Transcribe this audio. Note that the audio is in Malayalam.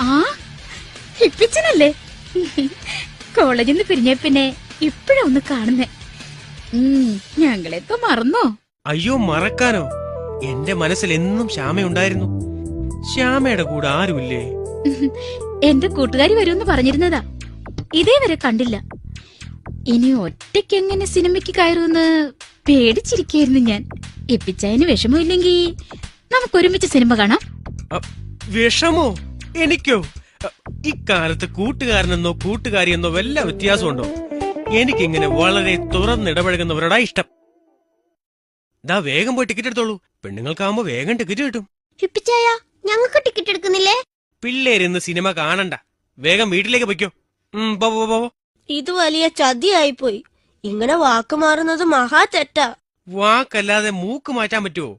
ആ ഹിപ്പിച്ചനല്ലേ? കോളേജിൽ നിന്ന് പിരിഞ്ഞ പിന്നെ ഇപ്പഴാ ഒന്ന് കാണുന്നേ. ഞങ്ങളെയൊക്കെ മറന്നോ? അയ്യോ, മറക്കാനോ? എന്റെ മനസ്സിൽ എന്നും ശ്യാമയുണ്ടായിരുന്നു. ശ്യാമയുടെ കൂടെ ആരുമില്ലേ? എന്റെ കൂട്ടുകാരി വരുമെന്ന് പറഞ്ഞിരുന്നതാ, ഇതേവരെ കണ്ടില്ല. ഇനി ഒറ്റയ്ക്ക് എങ്ങനെ സിനിമയ്ക്ക് കയറുമെന്ന് പേടിച്ചിരിക്കായിരുന്നു ഞാൻ. ഇപ്പിച്ചായന് വിഷമമില്ലെങ്കി നമുക്കൊരുമിച്ച് സിനിമ കാണാം. വിഷമോ? എനിക്കോ? ഇക്കാലത്ത് കൂട്ടുകാരനെന്നോ കൂട്ടുകാരിയെന്നോ വല്ല വ്യത്യാസമുണ്ടോ? എനിക്കിങ്ങനെ വളരെ തുറന്നിടപഴകുന്നവരോടാ ഇഷ്ടം. ദാ വേഗം പോയി ടിക്കറ്റ് എടുത്തോളൂ. പെണ്ണുങ്ങൾക്കാവുമ്പോ വേഗം ടിക്കറ്റ് കിട്ടും. ഹിപ്പിച്ചായ, ഞങ്ങൾക്ക് ടിക്കറ്റ് എടുക്കുന്നില്ലേ? പിള്ളേരിന്ന് സിനിമ കാണണ്ട, വേഗം വീട്ടിലേക്ക് പൊയ്ക്കോ. ഇത് വലിയ ചതിയായിപ്പോയി. ഇങ്ങനെ വാക്ക് മാറുന്നത് മഹാ തെറ്റാ. വാക്കല്ലാതെ മൂക്ക് മാറ്റാൻ പറ്റുമോ?